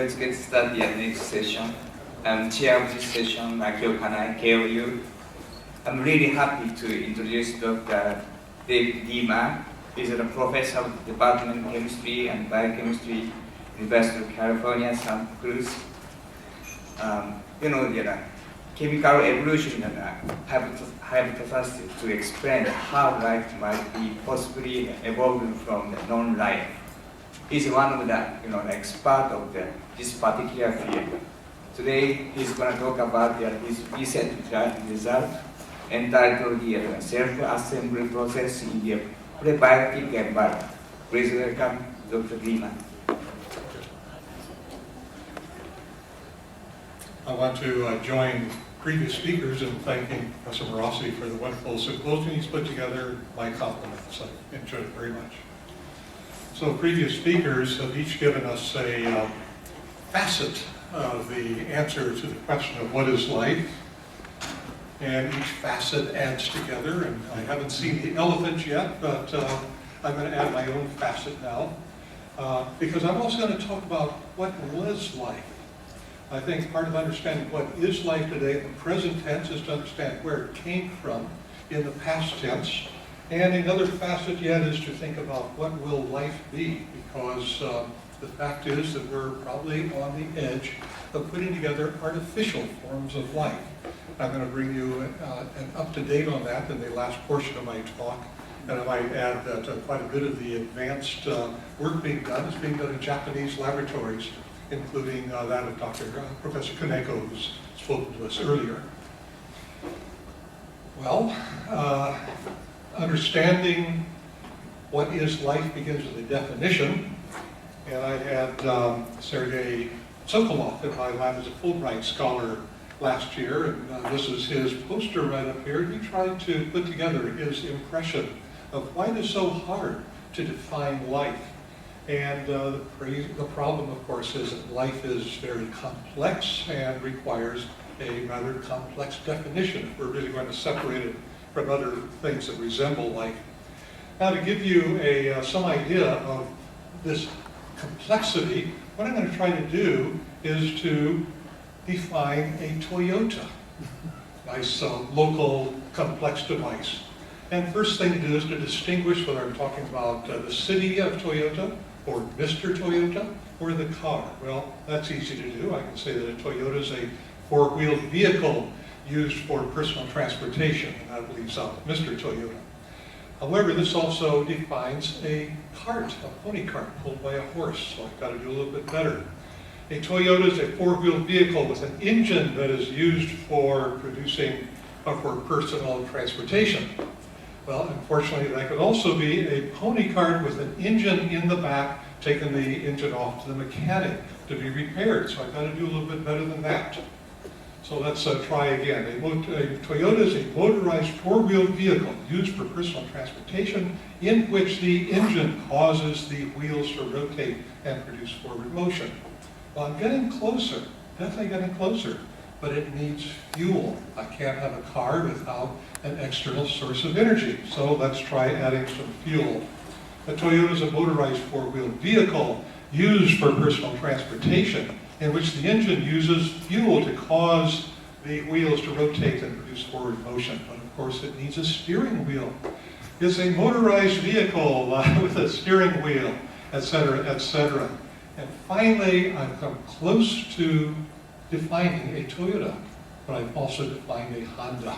let's get started at the next session. I'm chair of this session, Akio Kanai, KOU. I'm really happy to introduce Dr. Deamer. He's a professor of the Department of Chemistry and Biochemistry, University of California, Santa Cruz. The chemical evolution hypothesis to explain how life might be possibly evolved from the non-life. He's one of the expert of this particular field. Today he's going to talk about his recent result entitled the self-assembly process in the prebiotic environment. Please welcome Dr. Deamer. I want to join previous speakers in thanking Professor Morossi for the wonderful symposium he's put together. My compliments. I enjoyed it very much. So previous speakers have each given us a facet of the answer to the question of what is life. And each facet adds together, and I haven't seen the elephant yet, but I'm going to add my own facet now. Because I'm also going to talk about what was life. I think part of understanding what is life today in the present tense is to understand where it came from in the past tense. And another facet yet is to think about what will life be, because the fact is that we're probably on the edge of putting together artificial forms of life. I'm going to bring you an up-to-date on that in the last portion of my talk. And I might add that quite a bit of the advanced work being done is being done in Japanese laboratories, including that of Professor Kaneko, who's spoken to us earlier. Well, understanding what is life begins with a definition. And I had Sergei Sokolov in my lab as a Fulbright scholar last year, and this is his poster right up here. He tried to put together his impression of why it is so hard to define life. And the problem, of course, is that life is very complex and requires a rather complex definition if we're really going to separate it from other things that resemble life. Now, to give you some idea of this complexity, what I'm going to try to do is to define a Toyota, nice local complex device. And first thing to do is to distinguish whether I'm talking about the city of Toyota, or Mr. Toyota, or the car. Well, that's easy to do. I can say that a Toyota is a four-wheeled vehicle used for personal transportation, and that leaves out Mr. Toyota. However, this also defines a cart, a pony cart pulled by a horse, so I've got to do a little bit better. A Toyota is a four-wheeled vehicle with an engine that is used for producing, for personal transportation. Well, unfortunately, that could also be a pony cart with an engine in the back, taking the engine off to the mechanic to be repaired. So I've got to do a little bit better than that. So let's try again. A Toyota is a motorized four-wheeled vehicle used for personal transportation in which the engine causes the wheels to rotate and produce forward motion. Well, I'm getting closer, definitely getting closer, but it needs fuel. I can't have a car without an external source of energy. So let's try adding some fuel. A Toyota is a motorized four-wheeled vehicle used for personal transportation in which the engine uses fuel to cause the wheels to rotate and produce forward motion. But of course it needs a steering wheel. It's a motorized vehicle with a steering wheel, etc., etc. And finally, I've come close to defining a Toyota, but I've also defined a Honda.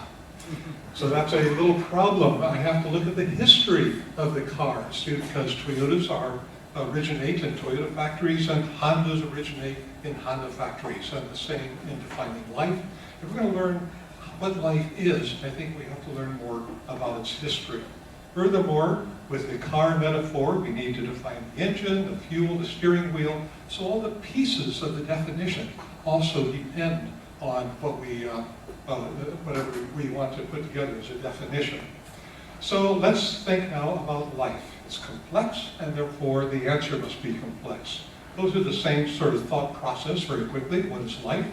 So that's a little problem. I have to look at the history of the cars, because Toyotas originate in Toyota factories and Hondas originate in Honda factories, and the same in defining life. If we're going to learn what life is, I think we have to learn more about its history. Furthermore, with the car metaphor, we need to define the engine, the fuel, the steering wheel. So all the pieces of the definition also depend on what whatever we want to put together as a definition. So let's think now about life. It's complex, and therefore the answer must be complex. Those are the same sort of thought process very quickly. What is life?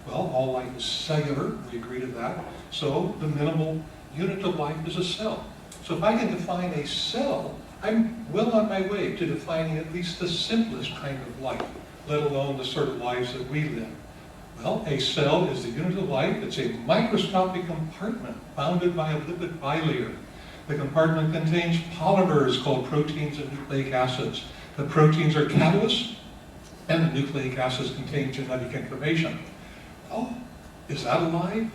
Well, all life is cellular. We agree to that. So the minimal unit of life is a cell. So if I can define a cell, I'm well on my way to defining at least the simplest kind of life. let alone the sort of lives that we live. Well, a cell is the unit of life. It's a microscopic compartment bounded by a lipid bilayer. The compartment contains polymers called proteins and nucleic acids. The proteins are catalysts, and the nucleic acids contain genetic information. Oh, is that alive?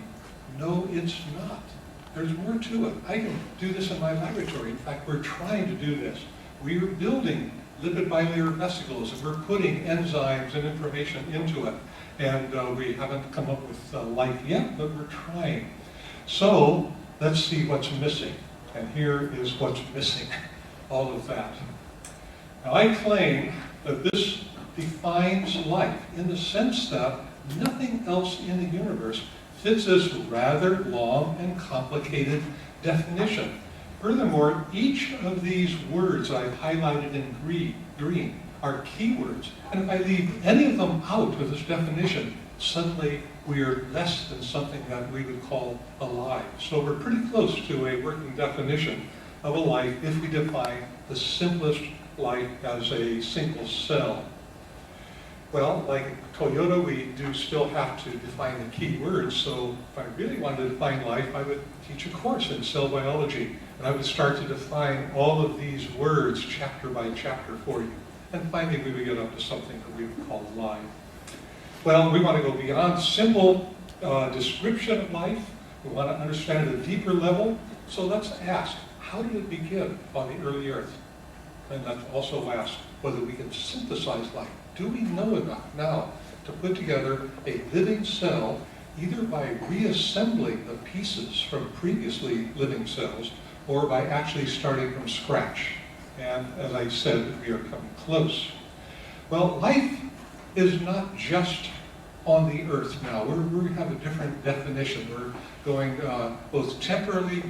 No, it's not. There's more to it. I can do this in my laboratory. In fact, we're trying to do this. We are building lipid bilayer vesicles, and we're putting enzymes and information into it. And we haven't come up with life yet, but we're trying. So let's see what's missing. And here is what's missing, all of that. Now I claim that this defines life in the sense that nothing else in the universe fits this rather long and complicated definition. Furthermore, each of these words I've highlighted in green are keywords, and if I leave any of them out of this definition, suddenly we are less than something that we would call alive. So we're pretty close to a working definition of a life if we define the simplest life as a single cell. Well, like Kyoto, we do still have to define the key words, so if I really wanted to define life, I would teach a course in cell biology, and I would start to define all of these words chapter by chapter for you. And finally, we would get up to something that we would call life. Well, we want to go beyond simple description of life. We want to understand at a deeper level. So let's ask, how did it begin on the early Earth? And let's also ask whether we can synthesize life. Do we know enough now to put together a living cell, either by reassembling the pieces from previously living cells, or by actually starting from scratch? And as I said, we are coming close. Well, life is not just on the Earth now. We have a different definition. We're going both temporally,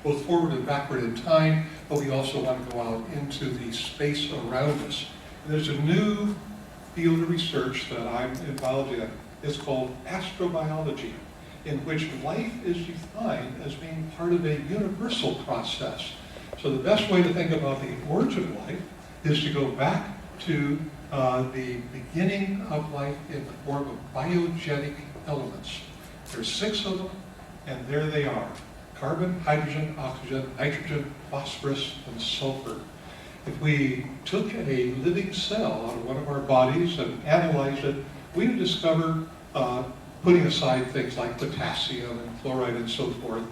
both forward and backward in time, but we also want to go out into the space around us. And there's a new field of research that I'm involved in. It's called astrobiology, in which life is defined as being part of a universal process. So the best way to think about the origin of life is to go back to the beginning of life in the form of biogenic elements. There's 6 of them, and there they are. Carbon, hydrogen, oxygen, nitrogen, phosphorus, and sulfur. If we took a living cell out of one of our bodies and analyzed it, we would discover, putting aside things like potassium and chloride and so forth,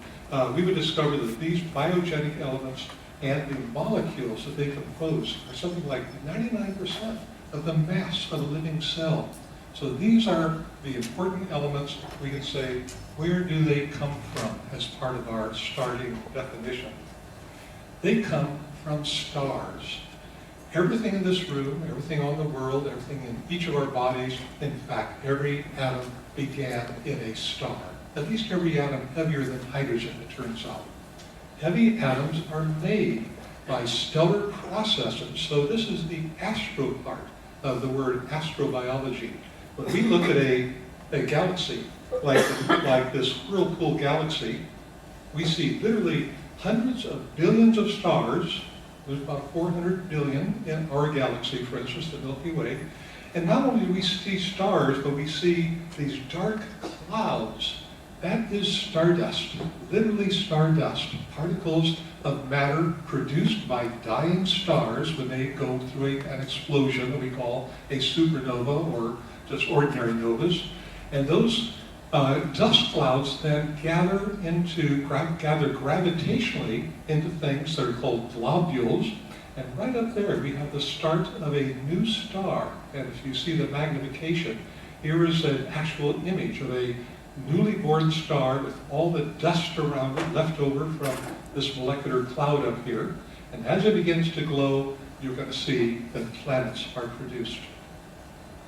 we would discover that these biogenic elements and the molecules that they compose are something like 99% of the mass of a living cell. So these are the important elements. We can say, where do they come from as part of our starting definition? They come from stars. Everything in this room, everything on the world, everything in each of our bodies, in fact, every atom began in a star. At least every atom heavier than hydrogen, it turns out. Heavy atoms are made by stellar processes. So this is the astro part of the word astrobiology. When we look at a galaxy, like this whirlpool galaxy, we see literally hundreds of billions of stars. There's about 400 billion in our galaxy, for instance, the Milky Way. And not only do we see stars, but we see these dark clouds. That is stardust, literally stardust, particles of matter produced by dying stars when they go through an explosion that we call a supernova or just ordinary novas. And those dust clouds then gather gravitationally into things that are called globules. And right up there, we have the start of a new star. And if you see the magnification, here is an actual image of a newly born star with all the dust around it left over from this molecular cloud up here. And as it begins to glow, you're going to see that planets are produced.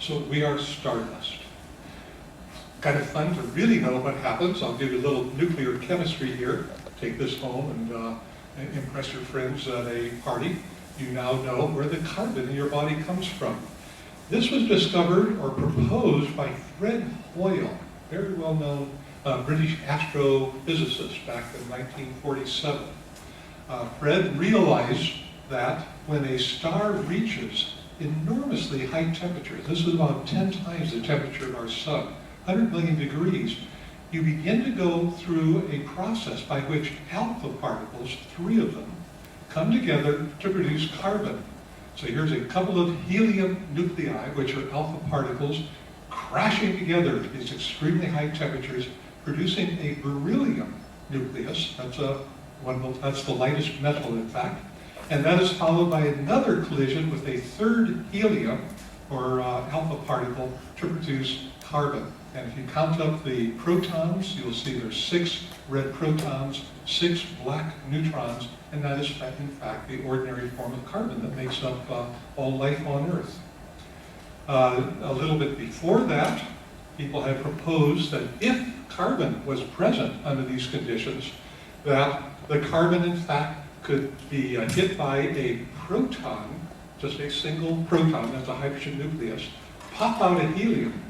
So we are stardust. Kind of fun to really know what happens. I'll give you a little nuclear chemistry here. Take this home and impress your friends at a party. You now know where the carbon in your body comes from. This was discovered or proposed by Fred Hoyle, very well-known British astrophysicist back in 1947. Fred realized that when a star reaches enormously high temperatures. This is about 10 times the temperature of our sun, 100 million degrees. You begin to go through a process by which alpha particles, 3 of them, come together to produce carbon. So here's a couple of helium nuclei, which are alpha particles, crashing together at these extremely high temperatures, producing a beryllium nucleus. That's the lightest metal, in fact. And that is followed by another collision with a third helium, or alpha particle, to produce carbon. And if you count up the protons, you'll see there's 6 red protons, 6 black neutrons, and that is, in fact, the ordinary form of carbon that makes up all life on Earth. A little bit before that, people had proposed that if carbon was present under these conditions, that the carbon, in fact, could be hit by a proton, just a single proton, that's a hydrogen nucleus, pop out a helium.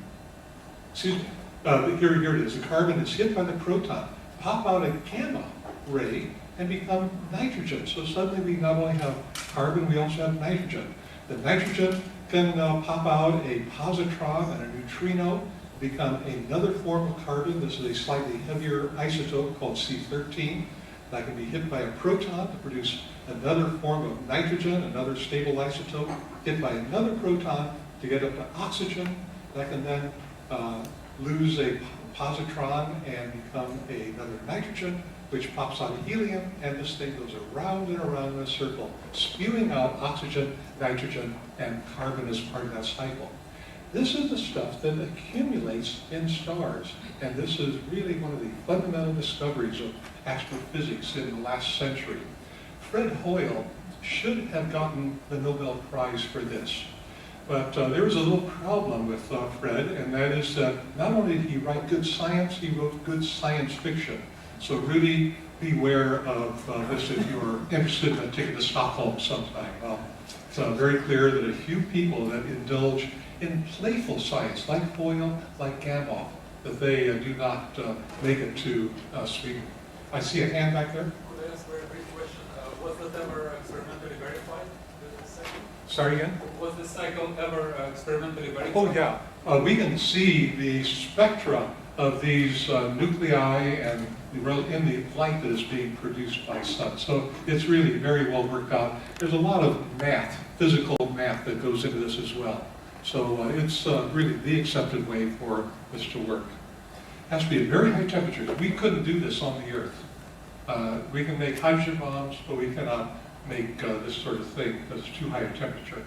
Excuse me, here it is. The carbon is hit by the proton, pop out a gamma ray, and become nitrogen. So suddenly we not only have carbon, we also have nitrogen. The nitrogen can pop out a positron and a neutrino, become another form of carbon. This is a slightly heavier isotope called C13. That can be hit by a proton to produce another form of nitrogen, another stable isotope, hit by another proton to get up to oxygen. That can then lose a positron and become another nitrogen, which pops out helium, and this thing goes around and around in a circle, spewing out oxygen, nitrogen, and carbon as part of that cycle. This is the stuff that accumulates in stars, and this is really one of the fundamental discoveries of astrophysics in the last century. Fred Hoyle should have gotten the Nobel Prize for this, but there was a little problem with Fred, and that is that not only did he write good science, he wrote good science fiction. So really beware of this if you're interested in a ticket to Stockholm sometime. It's very clear that a few people that indulge in playful science, like Hoyle, like Gamow, that they do not make it to Sweden. I see a hand back there. Could I ask a very brief question? Was that ever experimentally verified? Sorry again? Was this cycle ever experimentally verified? Oh yeah. We can see the spectra of these nuclei and in the light that is being produced by sun. So it's really very well worked out. There's a lot of math, physical math that goes into this as well. So it's really the accepted way for this to work. It has to be at very high temperatures. We couldn't do this on the Earth. We can make hydrogen bombs, but we cannot make this sort of thing because it's too high a temperature.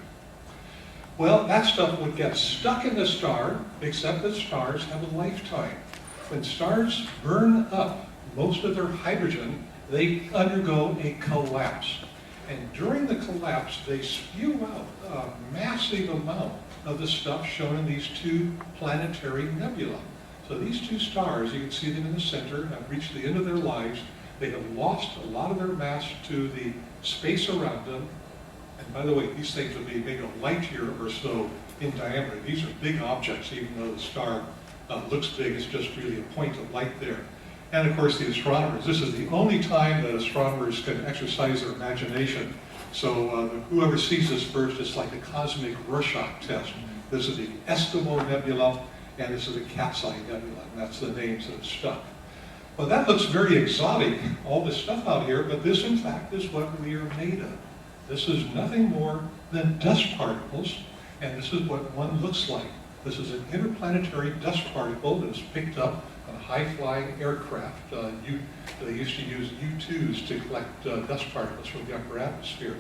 Well, that stuff would get stuck in the star, except that stars have a lifetime. When stars burn up most of their hydrogen, they undergo a collapse. And during the collapse, they spew out a massive amount of the stuff shown in these 2 planetary nebula. So these 2 stars, you can see them in the center, have reached the end of their lives. They have lost a lot of their mass to the space around them. And by the way, these things would be maybe a light year or so in diameter. These are big objects, even though the star looks big, it's just really a point of light there. And of course, the astronomers. This is the only time that astronomers can exercise their imagination. So whoever sees this first, it's like a cosmic Rorschach test. This is the Eskimo Nebula, and this is the Cascade Nebula, and that's the names that are stuck. Well, that looks very exotic, all this stuff out here, but this, in fact, is what we are made of. This is nothing more than dust particles, and this is what one looks like. This is an interplanetary dust particle that is picked up on a high-flying aircraft. They used to use U-2s to collect dust particles from the upper atmosphere.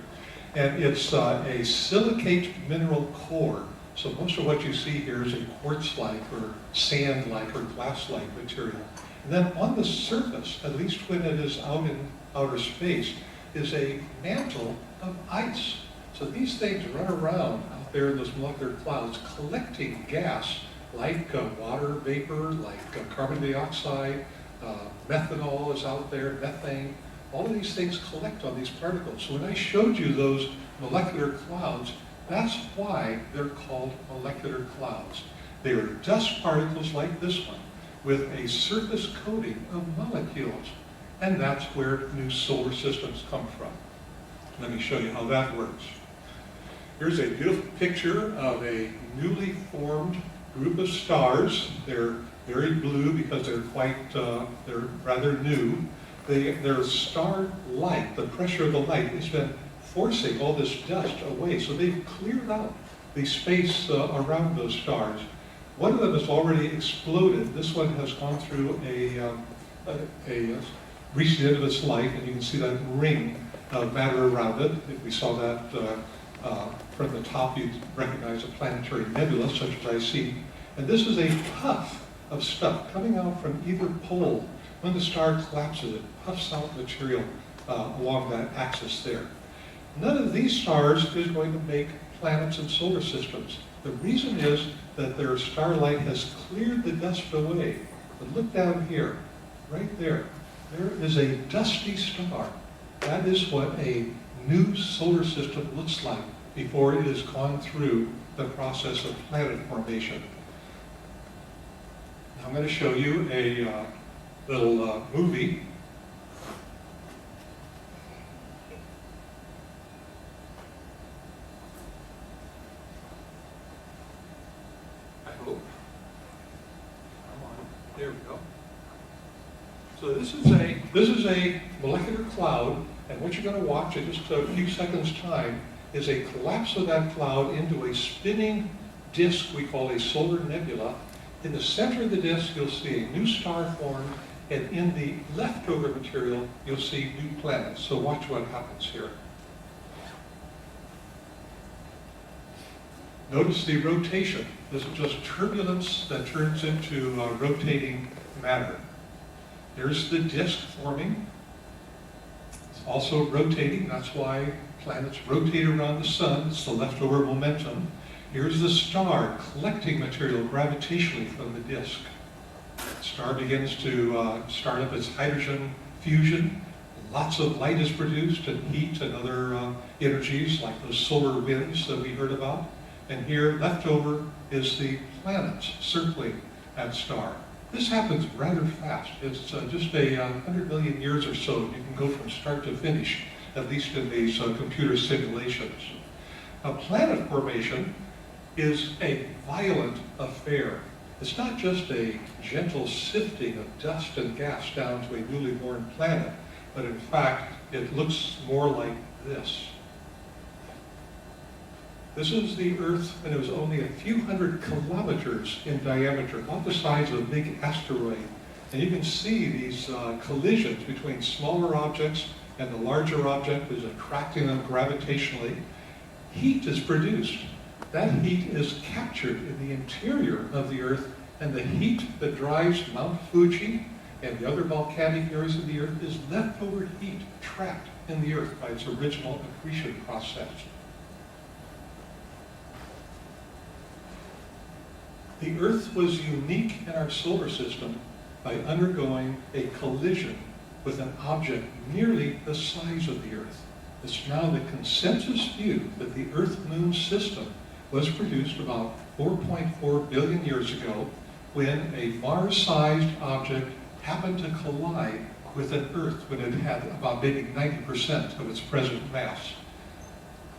And it's a silicate mineral core. So most of what you see here is a quartz-like or sand-like or glass-like material. And then on the surface, at least when it is out in outer space, is a mantle of ice. So these things run around out there in those molecular clouds collecting gas like water vapor, like carbon dioxide, methanol is out there, methane. All of these things collect on these particles. So when I showed you those molecular clouds, that's why they're called molecular clouds. They are dust particles like this one with a surface coating of molecules. And that's where new solar systems come from. Let me show you how that works. Here's a beautiful picture of a newly formed group of stars. They're very blue because they're they're rather new. Their star light, the pressure of the light, has been forcing all this dust away. So they've cleared out the space around those stars. One of them has already exploded. This one has gone through a recent end of its life, and you can see that ring of matter around it. If we saw that from the top, you'd recognize a planetary nebula, such as I see. And this is a puff of stuff coming out from either pole. When the star collapses, it puffs out material along that axis there. None of these stars is going to make planets and solar systems. The reason is that their starlight has cleared the dust away. But look down here, right there. There is a dusty star. That is what a new solar system looks like before it has gone through the process of planet formation. Now I'm going to show you a little movie. I hope. Come on. There we go. So this is a molecular cloud, and what you're going to watch in just a few seconds' time is a collapse of that cloud into a spinning disk we call a solar nebula. In the center of the disk, you'll see a new star formed, and in the leftover material, you'll see new planets. So watch what happens here. Notice the rotation. This is just turbulence that turns into rotating matter. There's the disk forming. It's also rotating. That's why planets rotate around the sun. It's the leftover momentum. Here's the star collecting material gravitationally from the disk. The star begins to start up its hydrogen fusion. Lots of light is produced, and heat and other energies like those solar winds that we heard about. And here, left over, is the planets circling that star. This happens rather fast. It's just 100 million years or so. You can go from start to finish, at least in these computer simulations. Now, planet formation is a violent affair. It's not just a gentle sifting of dust and gas down to a newly born planet, but in fact, it looks more like this. This is the Earth, and it was only a few hundred kilometers in diameter, about the size of a big asteroid. And you can see these collisions between smaller objects and the larger object is attracting them gravitationally. Heat is produced. That heat is captured in the interior of the Earth, and the heat that drives Mount Fuji and the other volcanic areas of the Earth is leftover heat trapped in the Earth by its original accretion process. The Earth was unique in our solar system by undergoing a collision with an object nearly the size of the Earth. It's now the consensus view that the Earth-Moon system was produced about 4.4 billion years ago when a Mars-sized object happened to collide with an Earth when it had about maybe 90% of its present mass.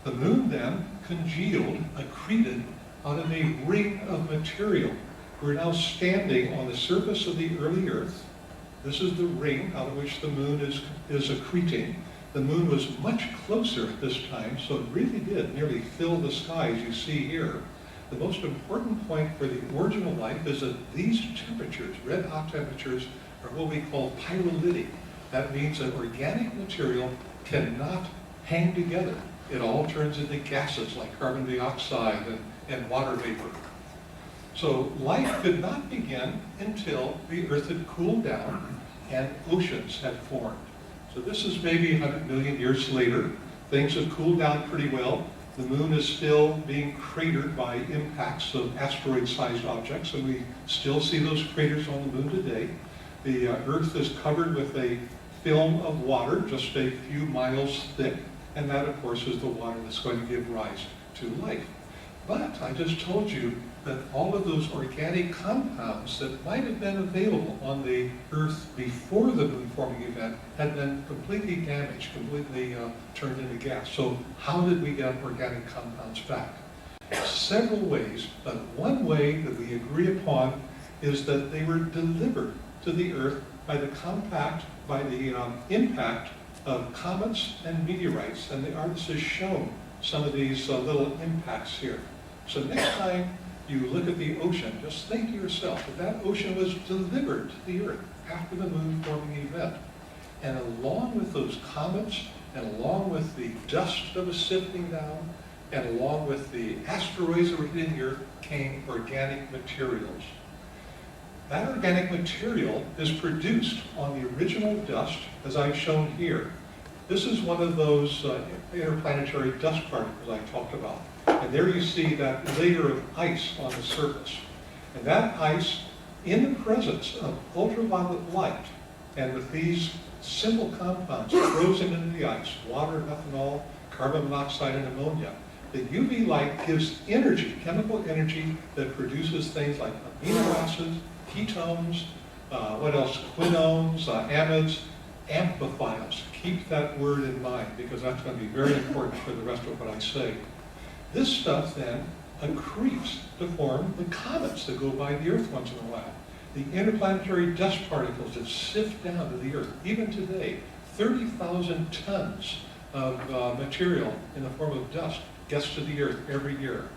The Moon then congealed, accreted, out of a ring of material. We're now standing on the surface of the early Earth. This is the ring out of which the Moon is accreting. The Moon was much closer at this time, so it really did nearly fill the sky, as you see here. The most important point for the origin of life is that these temperatures, red hot temperatures, are what we call pyrolytic. That means that organic material cannot hang together. It all turns into gases like carbon dioxide and water vapor. So life could not begin until the Earth had cooled down and oceans had formed. So this is maybe 100 million years later. Things have cooled down pretty well. The Moon is still being cratered by impacts of asteroid-sized objects, and we still see those craters on the Moon today. The Earth is covered with a film of water, just a few miles thick, and that, of course, is the water that's going to give rise to life. But I just told you that all of those organic compounds that might have been available on the Earth before the moon-forming event had been completely damaged, completely turned into gas. So how did we get organic compounds back? Several ways, but one way that we agree upon is that they were delivered to the Earth by the impact of comets and meteorites, and the artist has shown some of these little impacts here. So next time you look at the ocean, just think to yourself that that ocean was delivered to the Earth after the moon-forming event. And along with those comets, and along with the dust that was sifting down, and along with the asteroids that were hitting the Earth, came organic materials. That organic material is produced on the original dust, as I've shown here. This is one of those interplanetary dust particles I talked about. And there you see that layer of ice on the surface. And that ice, in the presence of ultraviolet light, and with these simple compounds frozen into the ice, water, methanol, carbon monoxide, and ammonia, the UV light gives energy, chemical energy, that produces things like amino acids, ketones, what else, quinones, amides, amphiphiles. Keep that word in mind, because that's going to be very important for the rest of what I say. This stuff then accretes to form the comets that go by the Earth once in a while. The interplanetary dust particles that sift down to the Earth. Even today, 30,000 tons of material in the form of dust gets to the Earth every year.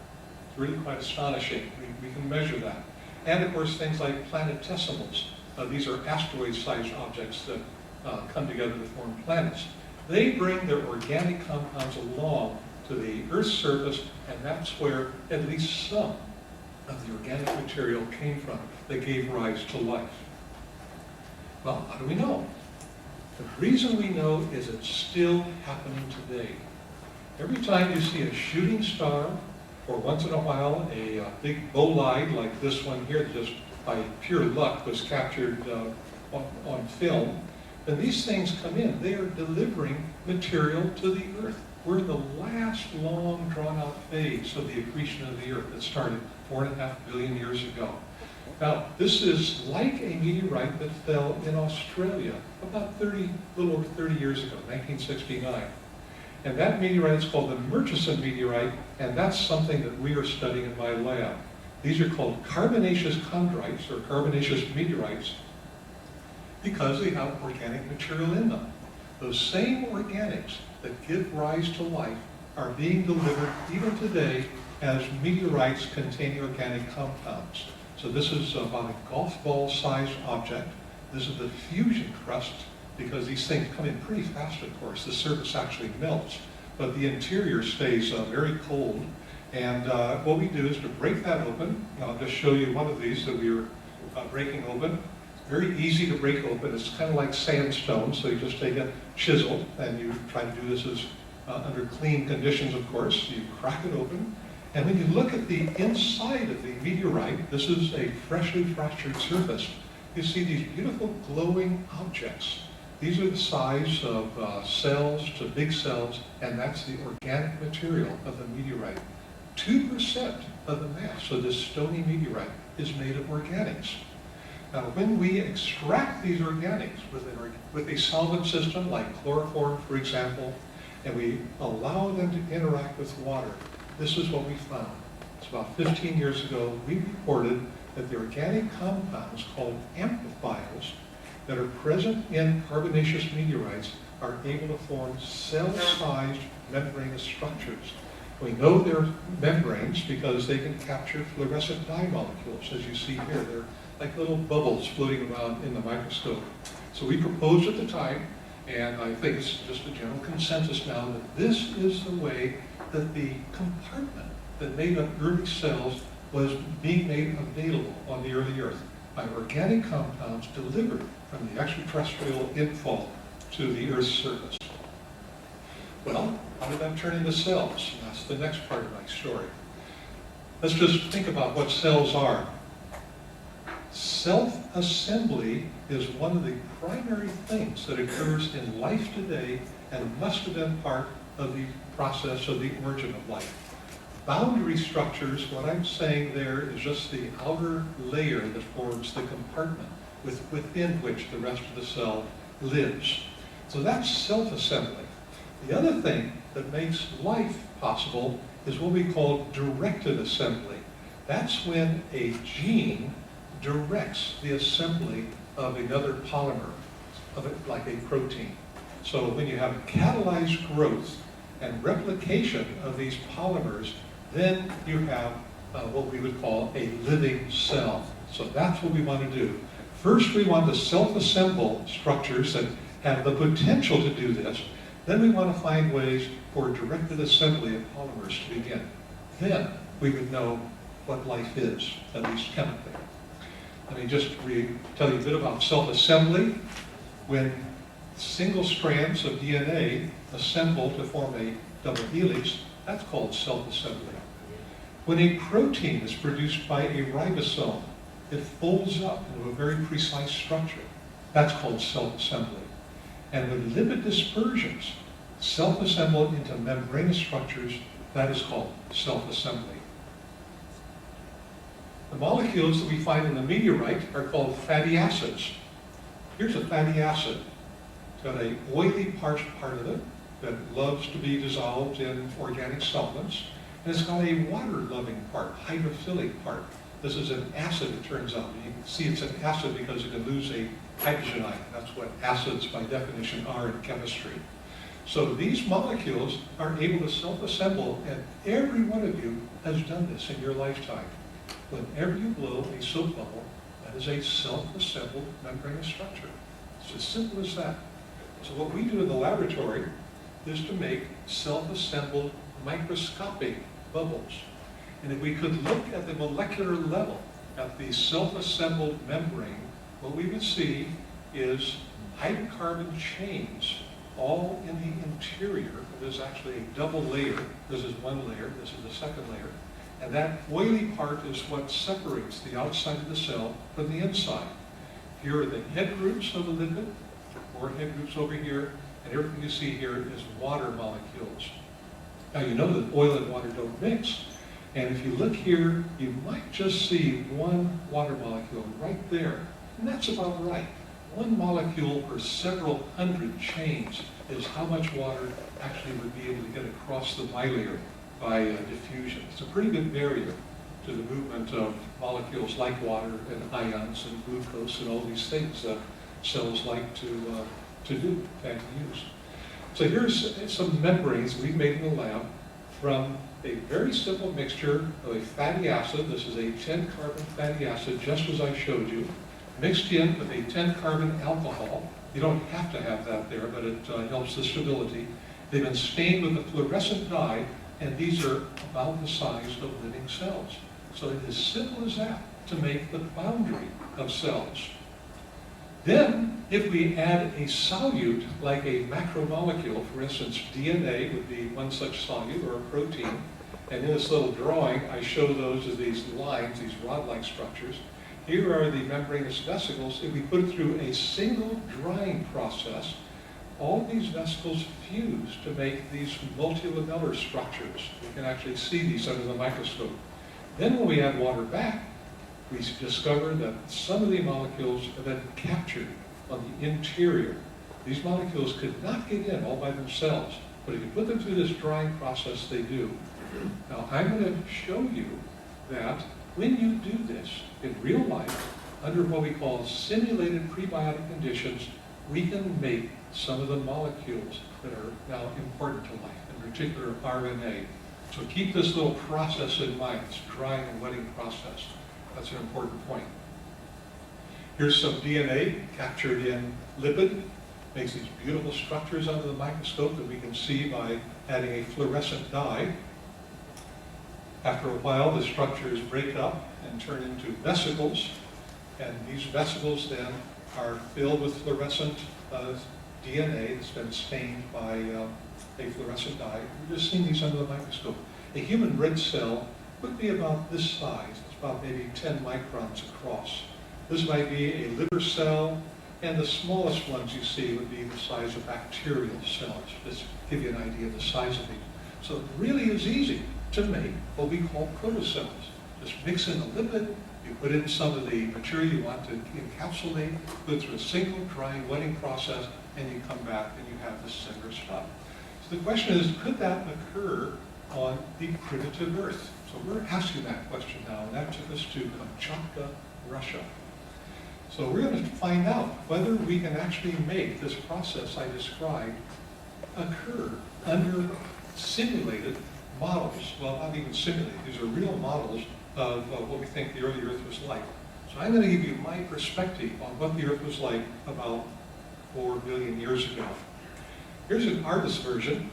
It's really quite astonishing. We can measure that. And of course, things like planetesimals. These are asteroid-sized objects that come together to form planets. They bring their organic compounds along to the Earth's surface, and that's where at least some of the organic material came from that gave rise to life. Well, how do we know? The reason we know is it's still happening today. Every time you see a shooting star, or once in a while a big bolide like this one here, that just by pure luck was captured on film, then these things come in. They are delivering material to the Earth. We're in the last long drawn-out phase of the accretion of the Earth that started 4.5 billion years ago. Now, this is like a meteorite that fell in Australia about a little over 30 years ago, 1969. And that meteorite is called the Murchison meteorite, and that's something that we are studying in my lab. These are called carbonaceous chondrites, or carbonaceous meteorites, because they have organic material in them. Those same organics that give rise to life are being delivered even today as meteorites containing organic compounds. So this is about a golf ball sized object. This is the fusion crust, because these things come in pretty fast, of course. The surface actually melts, but the interior stays very cold. And what we do is to break that open. I'll just show you one of these that we were breaking open. Very easy to break open. It's kind of like sandstone, so you just take a chisel, and you try to do this as under clean conditions, of course. You crack it open, and when you look at the inside of the meteorite, this is a freshly fractured surface, you see these beautiful glowing objects. These are the size of cells to big cells, and that's the organic material of the meteorite. 2% of the mass of this stony meteorite is made of organics. Now, when we extract these organics with a solvent system like chloroform, for example, and we allow them to interact with water, this is what we found. It's about 15 years ago, we reported that the organic compounds called amphiphiles that are present in carbonaceous meteorites are able to form cell-sized membranous structures. We know they're membranes because they can capture fluorescent dye molecules, as you see here. They're like little bubbles floating around in the microscope. So we proposed at the time, and I think it's just a general consensus now, that this is the way that the compartment that made up early cells was being made available on the early Earth by organic compounds delivered from the extraterrestrial infall to the Earth's surface. Well, how did that turn into cells? That's the next part of my story. Let's just think about what cells are. Self-assembly is one of the primary things that occurs in life today and must have been part of the process of the origin of life. boundary structures, what I'm saying there is just the outer layer that forms the compartment within which the rest of the cell lives. So that's self-assembly. The other thing that makes life possible is what we call directed assembly. That's when a gene directs the assembly of another polymer, of it like a protein. So when you have catalyzed growth and replication of these polymers, then you have what we would call a living cell. So that's what we want to do. First, we want to self-assemble structures that have the potential to do this. Then we want to find ways for directed assembly of polymers to begin. Then we would know what life is, at least chemically. Let me just tell you a bit about self-assembly. When single strands of DNA assemble to form a double helix, that's called self-assembly. When a protein is produced by a ribosome, it folds up into a very precise structure. That's called self-assembly. And when lipid dispersions self-assemble into membranous structures, that is called self-assembly. The molecules that we find in the meteorite are called fatty acids. Here's a fatty acid. It's got an oily part of it that loves to be dissolved in organic supplements. And it's got a water-loving part, hydrophilic part. This is an acid, it turns out. You can see it's an acid because it can lose a hydrogen ion. That's what acids, by definition, are in chemistry. So these molecules are able to self-assemble, and every one of you has done this in your lifetime. Whenever you blow a soap bubble, that is a self-assembled membranous structure. It's as simple as that. So what we do in the laboratory is to make self-assembled microscopic bubbles. And if we could look at the molecular level at the self-assembled membrane, what we would see is hydrocarbon chains all in the interior. There's actually a double layer. This is one layer, this is the second layer. And that oily part is what separates the outside of the cell from the inside. Here are the head groups of the lipid, more head groups over here, and everything you see here is water molecules. Now you know that oil and water don't mix. And if you look here, you might just see one water molecule right there. And that's about right. One molecule per several hundred chains is how much water actually would be able to get across the bilayer by diffusion. It's a pretty good barrier to the movement of molecules like water and ions and glucose and all these things that cells like to do and to use. So here's some membranes we've made in the lab from a very simple mixture of a fatty acid. This is a 10-carbon fatty acid, just as I showed you, mixed in with a 10-carbon alcohol. You don't have to have that there, but it helps the stability. They've been stained with a fluorescent dye, and these are about the size of living cells. So it is simple as that to make the boundary of cells. Then, if we add a solute, like a macromolecule, for instance, DNA would be one such solute, or a protein, and in this little drawing, I show those as these lines, these rod-like structures. Here are the membranous vesicles. If we put it through a single drying process, all these vesicles fuse to make these multilamellar structures. We can actually see these under the microscope. Then when we add water back, we discover that some of the molecules have been captured on the interior. These molecules could not get in all by themselves, but if you put them through this drying process, they do. Now, I'm going to show you that when you do this in real life, under what we call simulated prebiotic conditions, we can make some of the molecules that are now important to life, in particular RNA. So keep this little process in mind, this drying and wetting process. That's an important point. Here's some DNA captured in lipid. Makes these beautiful structures under the microscope that we can see by adding a fluorescent dye. After a while, the structures break up and turn into vesicles. And these vesicles then are filled with fluorescent DNA that's been stained by a fluorescent dye. We're just seeing these under the microscope. A human red cell would be about this size. It's about maybe 10 microns across. This might be a liver cell, and the smallest ones you see would be the size of bacterial cells. Just to give you an idea of the size of these. So it really is easy to make what we call protocells. Just mix in a lipid, you put in some of the material you want to encapsulate, go through a single drying wetting process, and you come back and you have this similar stuff. So the question is, could that occur on the primitive Earth? So we're asking that question now, and that took us to Kamchatka, Russia. So we're going to find out whether we can actually make this process I described occur under simulated models. Well, not even simulated, these are real models of what we think the early Earth was like. So I'm going to give you my perspective on what the Earth was like about 4 billion years ago. Here's an artist's version.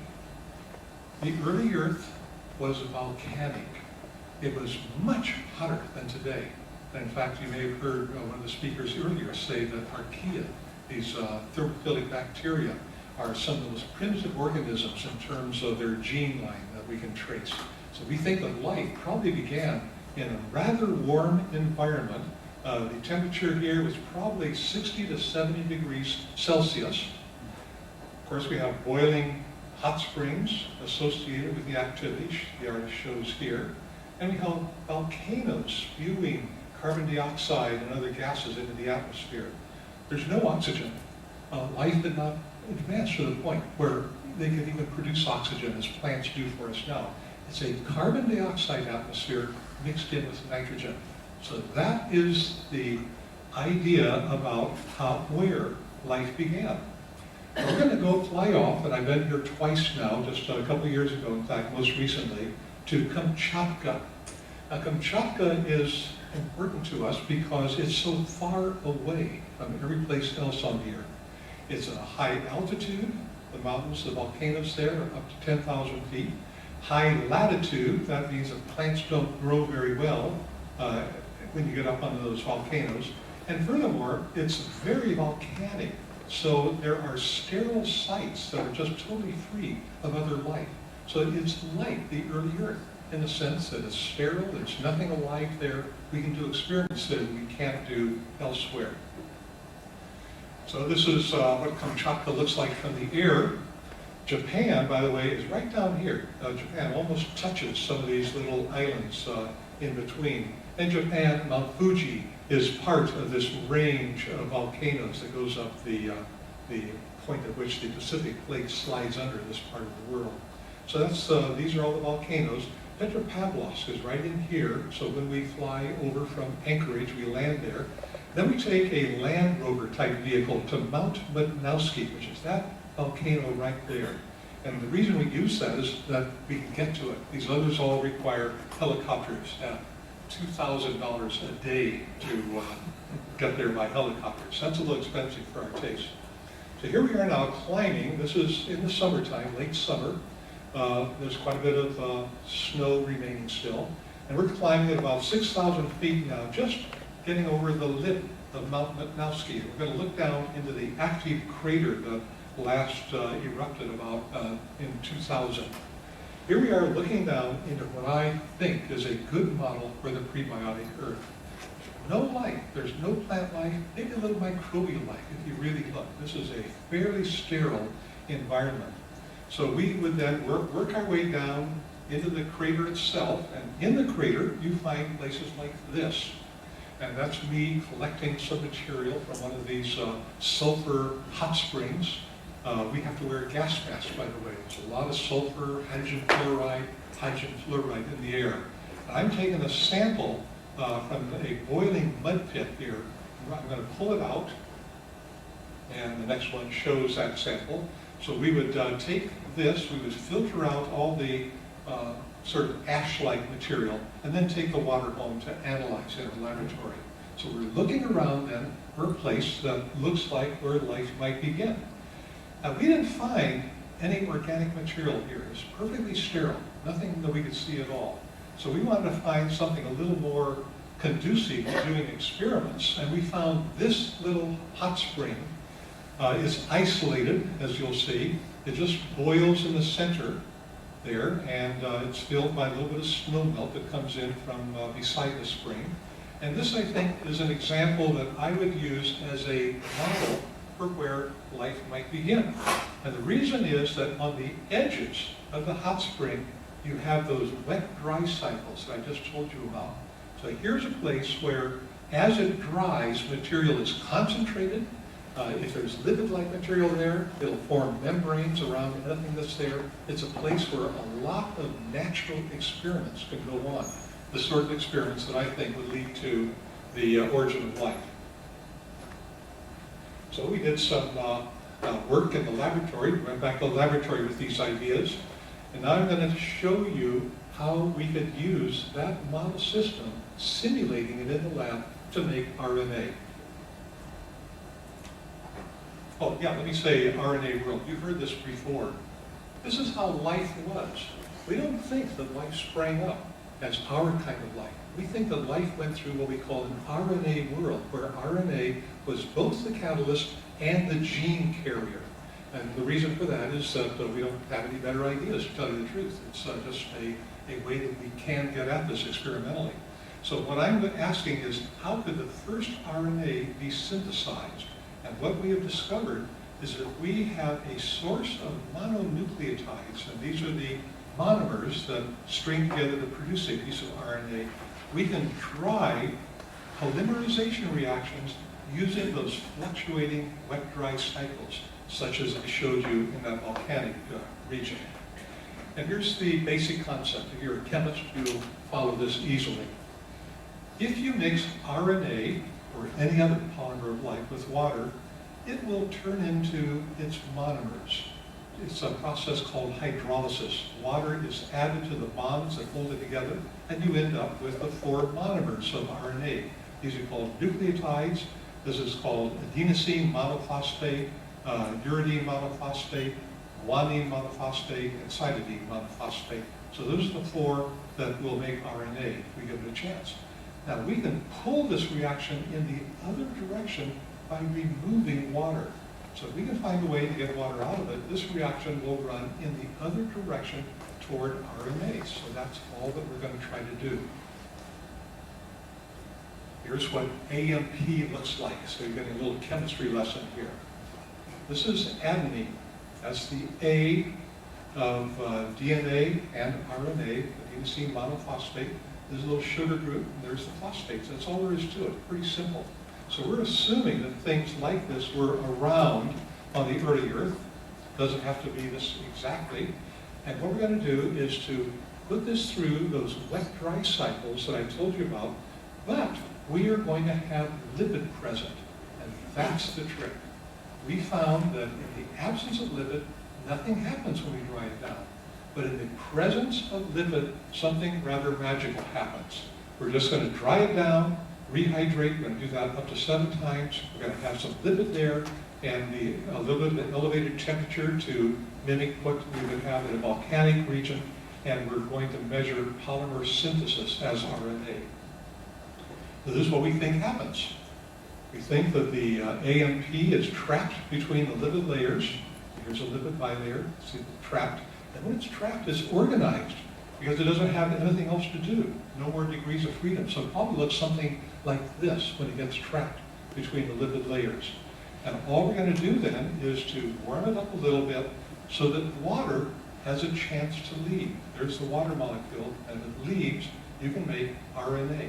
The early Earth was volcanic. It was much hotter than today. And in fact, you may have heard one of the speakers earlier say that archaea, these thermophilic bacteria, are some of the most primitive organisms in terms of their gene line that we can trace. So we think that life probably began in a rather warm environment. The temperature here was probably 60 to 70 degrees Celsius. Of course, we have boiling hot springs associated with the activities the artist shows here. And we have volcanoes spewing carbon dioxide and other gases into the atmosphere. There's no oxygen. Life did not advance to the point where they could even produce oxygen as plants do for us now. It's a carbon dioxide atmosphere mixed in with nitrogen. So that is the idea about where life began. We're going to go fly off, and I've been here twice now, just a couple of years ago, in fact, most recently, to Kamchatka. Now, Kamchatka is important to us because it's so far away from every place else on the Earth. It's a high altitude, the mountains, the volcanoes there are up to 10,000 feet. High latitude, that means that plants don't grow very well when you get up onto those volcanoes. And furthermore, it's very volcanic. So there are sterile sites that are just totally free of other life. So it's like the early Earth in the sense that it's sterile, there's nothing alive there. We can do experiments that we can't do elsewhere. So this is what Kamchatka looks like from the air. Japan, by the way, is right down here. Japan almost touches some of these little islands in between. And Japan, Mount Fuji, is part of this range of volcanoes that goes up the point at which the Pacific plate slides under this part of the world. So that's these are all the volcanoes. Petropavlovsk is right in here, so when we fly over from Anchorage, we land there. Then we take a Land Rover type vehicle to Mount Mutnowski, which is that volcano right there. And the reason we use that is that we can get to it. These others all require helicopters at $2,000 a day to get there by helicopters. That's a little expensive for our taste. So here we are now climbing. This is in the summertime, late summer. There's quite a bit of snow remaining still. And we're climbing at about 6,000 feet now, just getting over the lip of Mount Mutnowski. We're going to look down into the active crater that last erupted about in 2000. Here we are looking down into what I think is a good model for the prebiotic Earth. No life, there's no plant life, maybe a little microbial life if you really look. This is a fairly sterile environment. So we would then work our way down into the crater itself, and in the crater you find places like this. And that's me collecting some material from one of these sulfur hot springs. We have to wear a gas mask, by the way. There's a lot of sulfur, hydrogen fluoride in the air. And I'm taking a sample from a boiling mud pit here. I'm going to pull it out, and the next one shows that sample. So we would take this, we would filter out all the sort of ash-like material, and then take the water home to analyze in our laboratory. So we're looking around then for a place that looks like where life might begin. Now, we didn't find any organic material here. It's perfectly sterile, nothing that we could see at all. So we wanted to find something a little more conducive to doing experiments, and we found this little hot spring. It's isolated, as you'll see. It just boils in the center there, and it's filled by a little bit of snow melt that comes in from beside the spring. And this, I think, is an example that I would use as a model for where life might begin. And the reason is that on the edges of the hot spring, you have those wet-dry cycles that I just told you about. So here's a place where, as it dries, material is concentrated. If there's lipid-like material there, it'll form membranes around anything that's there. It's a place where a lot of natural experiments can go on. The sort of experiments that I think would lead to the origin of life. So we did some work in the laboratory. We went back to the laboratory with these ideas. And now I'm going to show you how we could use that model system, simulating it in the lab to make RNA. Oh, yeah, let me say RNA world. You've heard this before. This is how life was. We don't think that life sprang up as our kind of life. We think that life went through what we call an RNA world, where RNA was both the catalyst and the gene carrier. And the reason for that is that we don't have any better ideas, to tell you the truth. It's just a way that we can get at this experimentally. So what I'm asking is, how could the first RNA be synthesized? And what we have discovered is that we have a source of mononucleotides, and these are the monomers that string together to produce a piece of RNA. We can try polymerization reactions using those fluctuating wet-dry cycles, such as I showed you in that volcanic region. And here's the basic concept. If you're a chemist, you'll follow this easily. If you mix RNA or any other polymer of life with water, it will turn into its monomers. It's a process called hydrolysis. Water is added to the bonds that hold it together, and you end up with the 4 monomers of RNA. These are called nucleotides. This is called adenosine monophosphate, uridine monophosphate, guanine monophosphate, and cytidine monophosphate. So those are the 4 that will make RNA if we give it a chance. Now we can pull this reaction in the other direction by removing water. So if we can find a way to get water out of it, this reaction will run in the other direction toward RNA. So that's all that we're going to try to do. Here's what AMP looks like. So you're getting a little chemistry lesson here. This is adenine. That's the A of DNA and RNA, adenosine monophosphate. There's a little sugar group, and there's the phosphates. That's all there is to it. Pretty simple. So we're assuming that things like this were around on the early Earth. Doesn't have to be this exactly. And what we're going to do is to put this through those wet-dry cycles that I told you about, but we are going to have lipid present, and that's the trick. We found that in the absence of lipid, nothing happens when we dry it down. But in the presence of lipid, something rather magical happens. We're just going to dry it down, rehydrate. We're going to do that up to 7 times. We're going to have some lipid there, and a little bit of an elevated temperature to mimic what we would have in a volcanic region, and we're going to measure polymer synthesis as RNA. So this is what we think happens. We think that the AMP is trapped between the lipid layers. Here's a lipid bilayer, see it's trapped. And when it's trapped, it's organized because it doesn't have anything else to do. No more degrees of freedom. So it probably looks something like this when it gets trapped between the lipid layers. And all we're going to do then is to warm it up a little bit so that water has a chance to leave. There's the water molecule, and if it leaves, you can make RNA.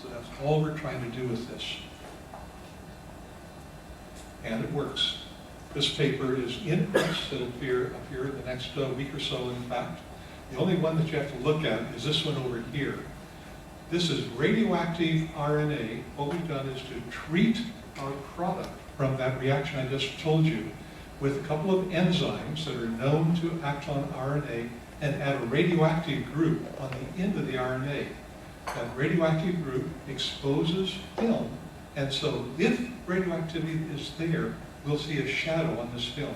So that's all we're trying to do with this. And it works. This paper is in press. It'll appear in the next week or so, in fact. The only one that you have to look at is this one over here. This is radioactive RNA. What we've done is to treat our product from that reaction I just told you with a couple of enzymes that are known to act on RNA and add a radioactive group on the end of the RNA. That radioactive group exposes film, and so if radioactivity is there, we'll see a shadow on this film.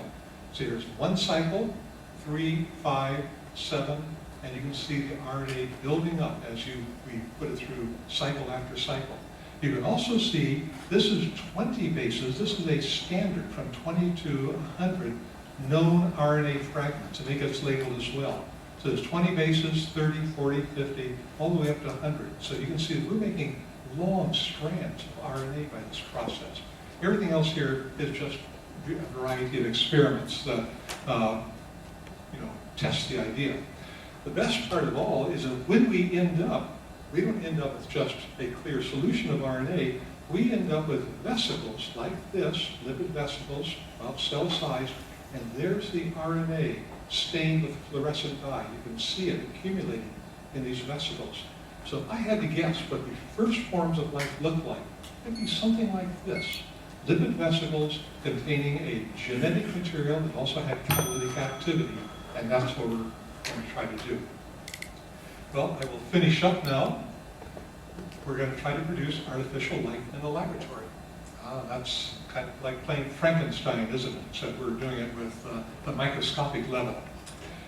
So there's 1 cycle, 3, 5, 7, and you can see the RNA building up as we put it through cycle after cycle. You can also see this is 20 bases. This is a standard from 20 to 100 known RNA fragments, and it gets labeled as well. So there's 20 bases, 30, 40, 50, all the way up to 100. So you can see that we're making long strands of RNA by this process. Everything else here is just a variety of experiments that test the idea. The best part of all is that when we end up, we don't end up with just a clear solution of RNA, we end up with vesicles like this, lipid vesicles, about cell size, and there's the RNA stained with fluorescent dye. You can see it accumulating in these vesicles. So if I had to guess what the first forms of life look like, it'd be something like this. Lipid vesicles containing a genetic material that also had catalytic activity, and that's what we're going to try to do. Well, I will finish up now. We're going to try to produce artificial light in the laboratory. That's kind of like playing Frankenstein, isn't it? Except we're doing it with the microscopic level.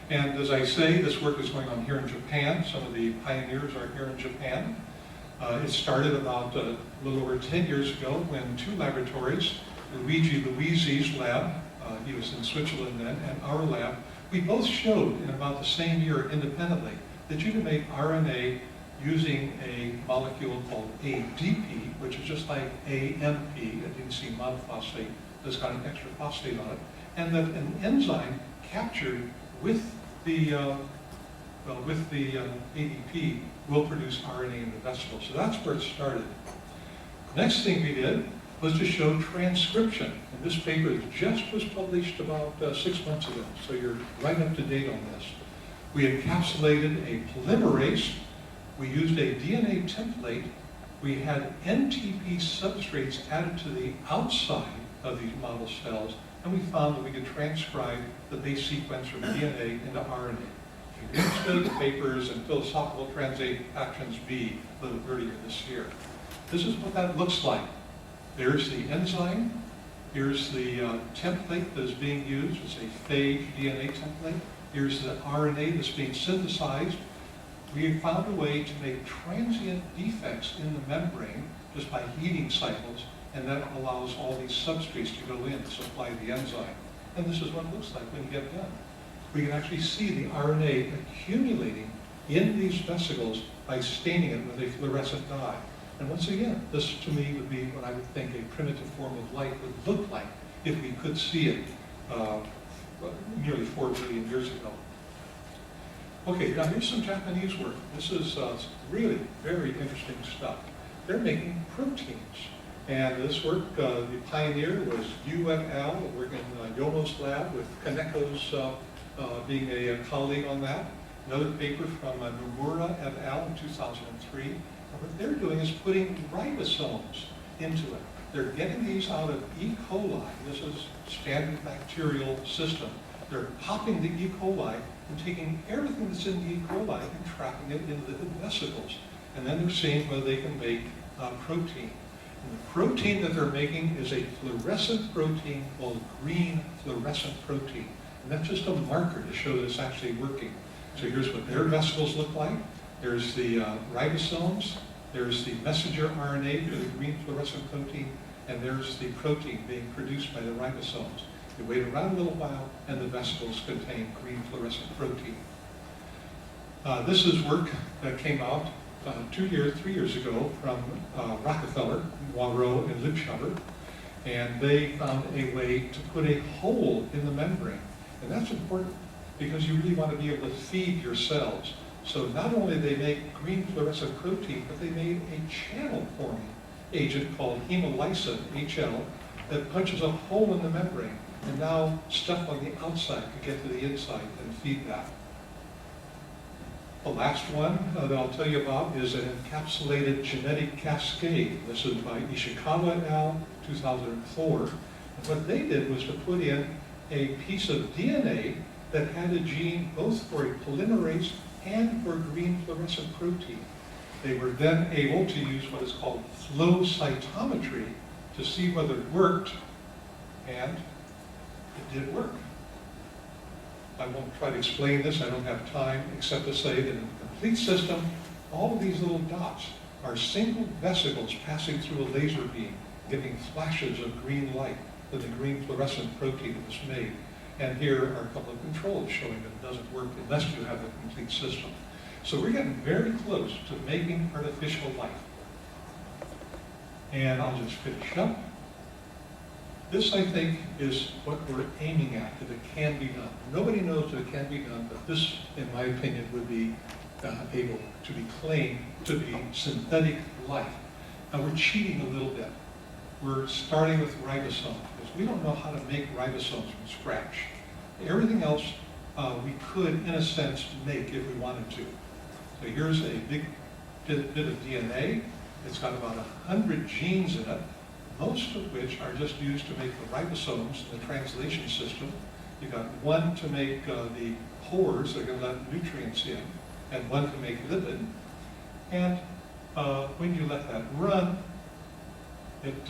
And as I say, this work is going on here in Japan. Some of the pioneers are here in Japan. It started about a little over 10 years ago when two laboratories, Luigi Luisi's lab, he was in Switzerland then, and our lab, we both showed in about the same year independently that you can make RNA using a molecule called ADP, which is just like AMP, adenosine monophosphate, that's got an extra phosphate on it, and that an enzyme captured with the ADP will produce RNA in the vesicle. So that's where it started. Next thing we did was to show transcription. And this paper just was published about 6 months ago, so you're right up to date on this. We encapsulated a polymerase. We used a DNA template. We had NTP substrates added to the outside of these model cells, and we found that we could transcribe the base sequence from DNA into RNA. If you're interested in the papers and philosophical transactions B a little earlier this year. This is what that looks like. There's the enzyme. Here's the template that is being used. It's a phage DNA template. Here's the RNA that's being synthesized. We found a way to make transient defects in the membrane just by heating cycles, and that allows all these substrates to go in to supply the enzyme. And this is what it looks like when you get done. We can actually see the RNA accumulating in these vesicles by staining it with a fluorescent dye. And once again, this to me would be what I would think a primitive form of light would look like if we could see it nearly 4 billion years ago. Okay, now here's some Japanese work. This is really very interesting stuff. They're making proteins. And this work, the pioneer was Yu et al. Working in Yomo's lab with Kaneko's being a colleague on that. Another paper from Nomura et al. In 2003. And what they're doing is putting ribosomes into it. They're getting these out of E. coli. This is standard bacterial system. They're popping the E. coli and taking everything that's in the E. coli and trapping it in lipid vesicles. And then they're seeing whether they can make protein. And the protein that they're making is a fluorescent protein called green fluorescent protein. And that's just a marker to show that it's actually working. So here's what their vesicles look like. There's the ribosomes. There's the messenger RNA for the green fluorescent protein. And there's the protein being produced by the ribosomes. You wait around a little while, and the vesicles contain green fluorescent protein. This is work that came out 3 years ago from Rockefeller, Moirot, and Lipschaber, and they found a way to put a hole in the membrane. And that's important because you really want to be able to feed your cells. So not only did they make green fluorescent protein, but they made a channel-forming agent called hemolysin, HL, that punches a hole in the membrane. And now stuff on the outside can get to the inside and feed that. The last one that I'll tell you about is an encapsulated genetic cascade. This is by Ishikawa et al., 2004. And what they did was to put in a piece of DNA that had a gene both for a polymerase and for green fluorescent protein. They were then able to use what is called flow cytometry to see whether it worked, and it did work. I won't try to explain this, I don't have time, except to say that in the complete system, all of these little dots are single vesicles passing through a laser beam, giving flashes of green light with the green fluorescent protein that was made. And here are a couple of controls showing that it doesn't work unless you have the complete system. So we're getting very close to making artificial life. And I'll just finish up. This, I think, is what we're aiming at, that it can be done. Nobody knows that it can be done, but this, in my opinion, would be able to be claimed to be synthetic life. Now, we're cheating a little bit. We're starting with ribosomes, because we don't know how to make ribosomes from scratch. Everything else we could, in a sense, make if we wanted to. So here's a big bit of DNA. It's got about 100 genes in it, most of which are just used to make the ribosomes in the translation system. You've got one to make the pores that are going to let nutrients in, and one to make lipid. And when you let that run, it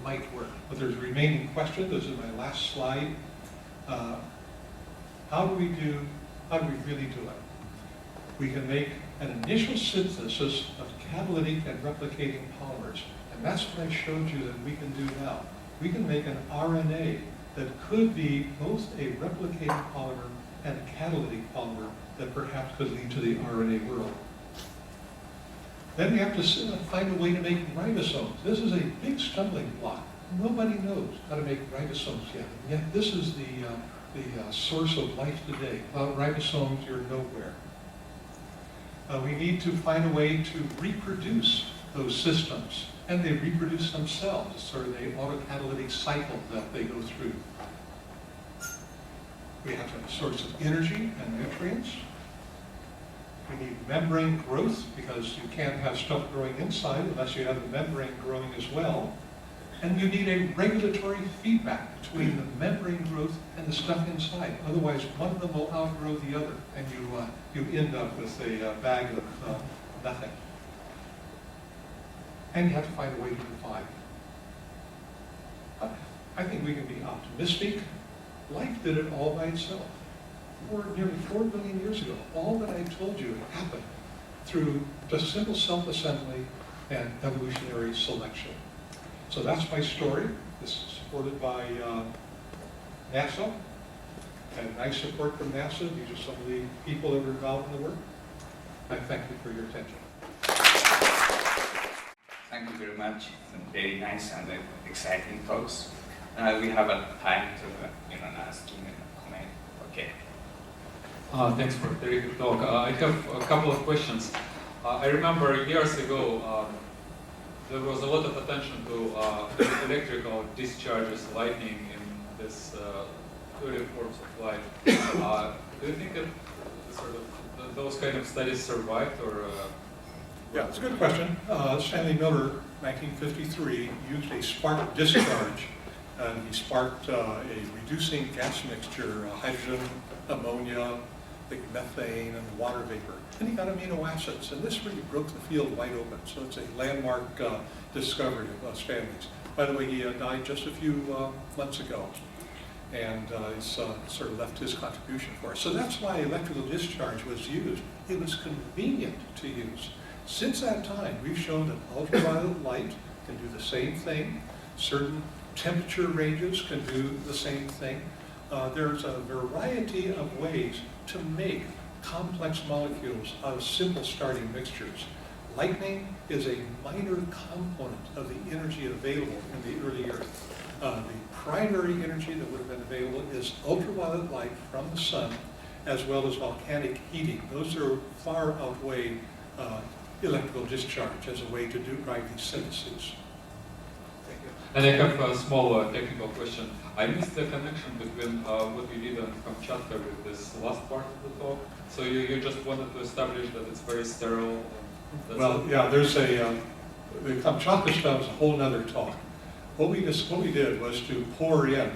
might work. But there's a remaining question. This is my last slide. How do we really do it? We can make an initial synthesis of catalytic and replicating polymers. And that's what I showed you that we can do now. We can make an RNA that could be both a replicating polymer and a catalytic polymer that perhaps could lead to the RNA world. Then we have to find a way to make ribosomes. This is a big stumbling block. Nobody knows how to make ribosomes yet. And yet this is the source of life today. Without ribosomes, you're nowhere. We need to find a way to reproduce those systems. And they reproduce themselves. It's sort of the autocatalytic cycle that they go through. We have to have a source of energy and nutrients. We need membrane growth, because you can't have stuff growing inside unless you have the membrane growing as well. And you need a regulatory feedback between the membrane growth and the stuff inside. Otherwise, one of them will outgrow the other, and you end up with a bag of nothing. And you have to find a way to divide. I think we can be optimistic. Life did it all by itself. Nearly 4 billion years ago, all that I told you happened through just simple self-assembly and evolutionary selection. So that's my story. This is supported by NASA, and nice support from NASA. These are some of the people that were involved in the work. I thank you for your attention. Thank you very much. Some very nice and exciting talks. We have a time to asking and comment. Okay. Thanks for a very good talk. I have a couple of questions. I remember years ago there was a lot of attention to electrical discharges, lightning in this early forms of life. Do you think that sort of those kind of studies survived, or? Yeah, it's a good question. Stanley Miller, 1953, used a spark discharge, and he sparked a reducing gas mixture, hydrogen, ammonia, methane, and water vapor. And he got amino acids, and this really broke the field wide open. So it's a landmark discovery of Stanley's. By the way, he died just a few months ago, and he's sort of left his contribution for us. So that's why electrical discharge was used. It was convenient to use. Since that time, we've shown that ultraviolet light can do the same thing. Certain temperature ranges can do the same thing. There's a variety of ways to make complex molecules out of simple starting mixtures. Lightning is a minor component of the energy available in the early Earth. The primary energy that would have been available is ultraviolet light from the sun, as well as volcanic heating. Those are far outweigh electrical discharge as a way to drive these syntheses. Thank you. And I have a small technical question. I missed the connection between what you did on Kamchatka with this last part of the talk. So you just wanted to establish that it's very sterile? Well, yeah, there's the Kamchatka stuff is a whole other talk. What we did was to pour in